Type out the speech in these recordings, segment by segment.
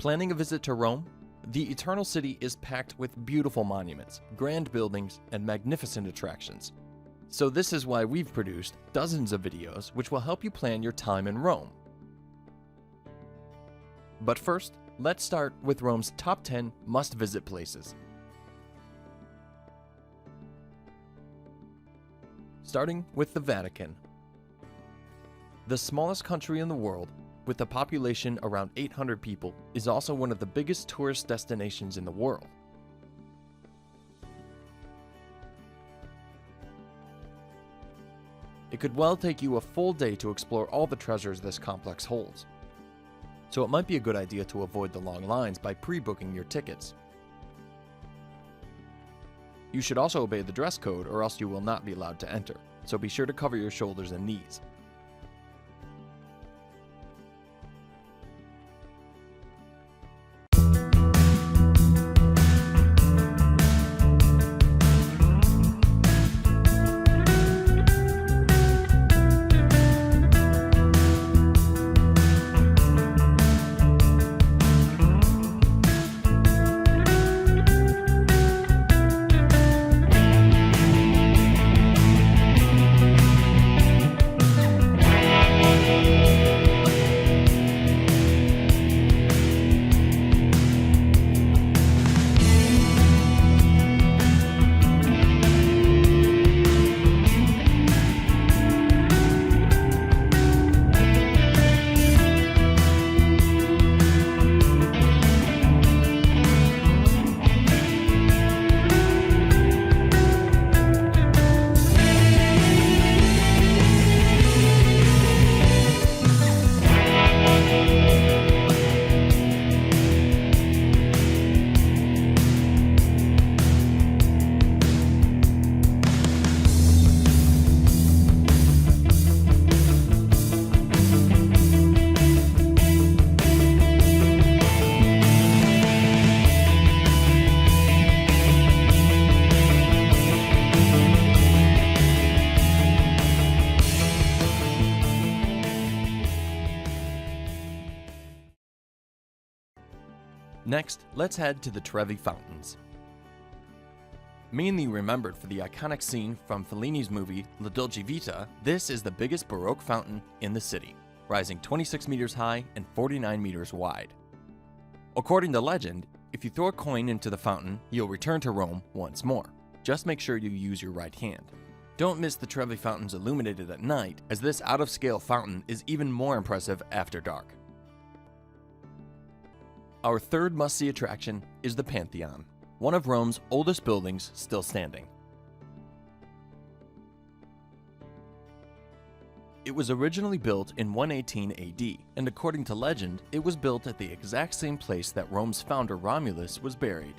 Planning a visit to Rome? The Eternal City is packed with beautiful monuments, grand buildings, and magnificent attractions. So this is why we've produced dozens of videos which will help you plan your time in Rome. But first, let's start with Rome's top 10 must-visit places. Starting with the Vatican. The smallest country in the world, with a population around 800 people, is also one of the biggest tourist destinations in the world. It could well take you a full day to explore all the treasures this complex holds. So it might be a good idea to avoid the long lines by pre-booking your tickets. You should also obey the dress code or else you will not be allowed to enter, so be sure to cover your shoulders and knees. Next, let's head to the Trevi Fountains. Mainly remembered for the iconic scene from Fellini's movie La Dolce Vita, this is the biggest Baroque fountain in the city, rising 26 meters high and 49 meters wide. According to legend, if you throw a coin into the fountain, you'll return to Rome once more. Just make sure you use your right hand. Don't miss the Trevi Fountains illuminated at night, as this out-of-scale fountain is even more impressive after dark. Our third must-see attraction is the Pantheon, one of Rome's oldest buildings still standing. It was originally built in 118 AD, and according to legend, it was built at the exact same place that Rome's founder Romulus was buried.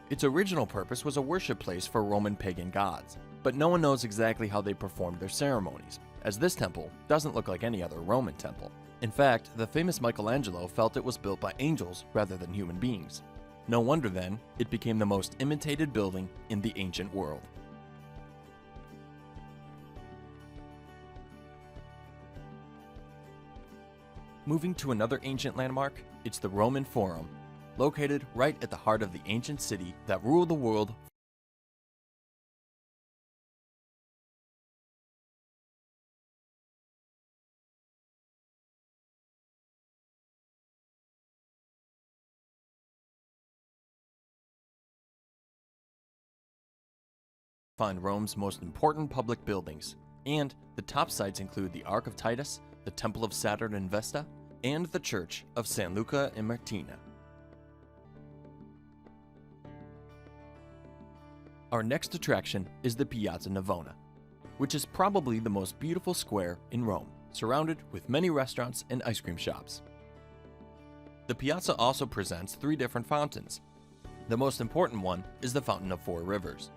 Its original purpose was a worship place for Roman pagan gods, but no one knows exactly how they performed their ceremonies, as this temple doesn't look like any other Roman temple. In fact, the famous Michelangelo felt it was built by angels rather than human beings. No wonder then, it became the most imitated building in the ancient world. Moving to another ancient landmark, it's the Roman Forum, located right at the heart of the ancient city that ruled the world. Find Rome's most important public buildings, and the top sites include the Ark of Titus, the Temple of Saturn in Vesta, and the Church of San Luca in Martina. Our next attraction is the Piazza Navona, which is probably the most beautiful square in Rome, surrounded with many restaurants and ice cream shops. The piazza also presents 3 different fountains. The most important one is the Fountain of Four Rivers.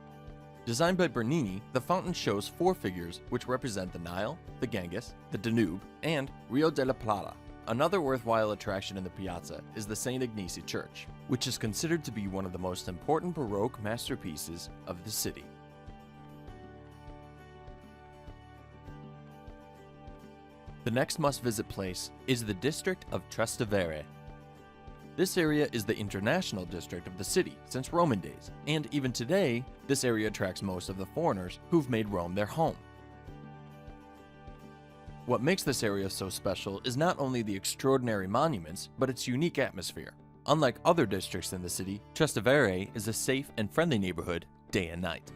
Designed by Bernini, the fountain shows 4 figures which represent the Nile, the Ganges, the Danube, and Rio de la Plata. Another worthwhile attraction in the piazza is the St. Ignace Church, which is considered to be one of the most important Baroque masterpieces of the city. The next must-visit place is the district of Trastevere. This area is the international district of the city since Roman days, and even today, this area attracts most of the foreigners who've made Rome their home. What makes this area so special is not only the extraordinary monuments, but its unique atmosphere. Unlike other districts in the city, Trastevere is a safe and friendly neighborhood day and night.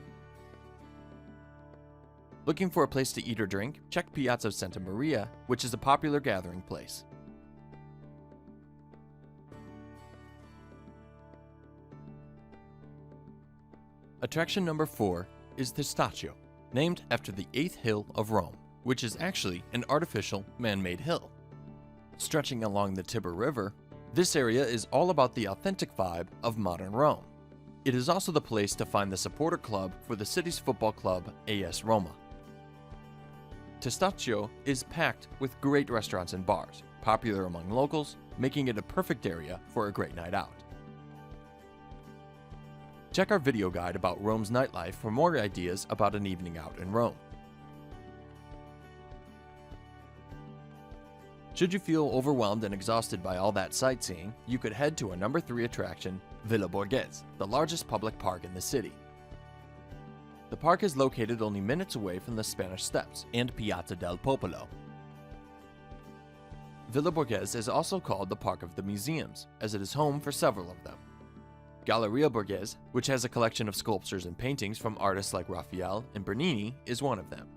Looking for a place to eat or drink? Check Piazza Santa Maria, which is a popular gathering place. Attraction number 4 is Testaccio, named after the 8th hill of Rome, which is actually an artificial man-made hill. Stretching along the Tiber River, this area is all about the authentic vibe of modern Rome. It is also the place to find the supporter club for the city's football club, AS Roma. Testaccio is packed with great restaurants and bars, popular among locals, making it a perfect area for a great night out. Check our video guide about Rome's nightlife for more ideas about an evening out in Rome. Should you feel overwhelmed and exhausted by all that sightseeing, you could head to our number 3 attraction, Villa Borghese, the largest public park in the city. The park is located only minutes away from the Spanish Steps and Piazza del Popolo. Villa Borghese is also called the Park of the Museums, as it is home for several of them. Galleria Borghese, which has a collection of sculptures and paintings from artists like Raphael and Bernini, is one of them.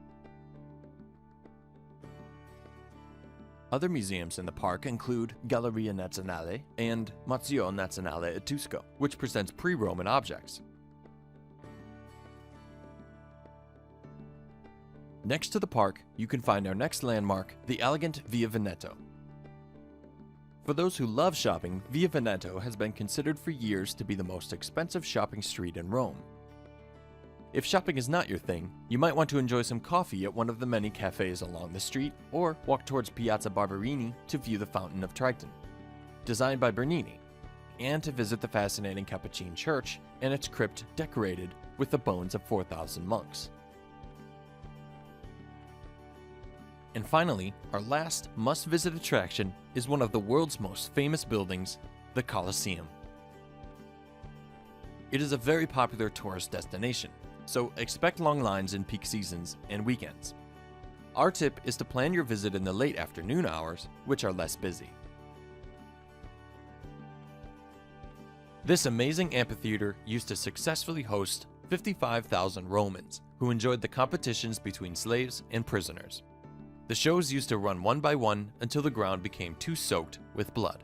Other museums in the park include Galleria Nazionale and Museo Nazionale Etrusco, which presents pre-Roman objects. Next to the park, you can find our next landmark, the elegant Via Veneto. For those who love shopping, Via Veneto has been considered for years to be the most expensive shopping street in Rome. If shopping is not your thing, you might want to enjoy some coffee at one of the many cafes along the street, or walk towards Piazza Barberini to view the Fountain of Triton, designed by Bernini, and to visit the fascinating Capuchin Church and its crypt decorated with the bones of 4,000 monks. And finally, our last must-visit attraction is one of the world's most famous buildings, the Colosseum. It is a very popular tourist destination, so expect long lines in peak seasons and weekends. Our tip is to plan your visit in the late afternoon hours, which are less busy. This amazing amphitheater used to successfully host 55,000 Romans who enjoyed the competitions between slaves and prisoners. The shows used to run one by one until the ground became too soaked with blood.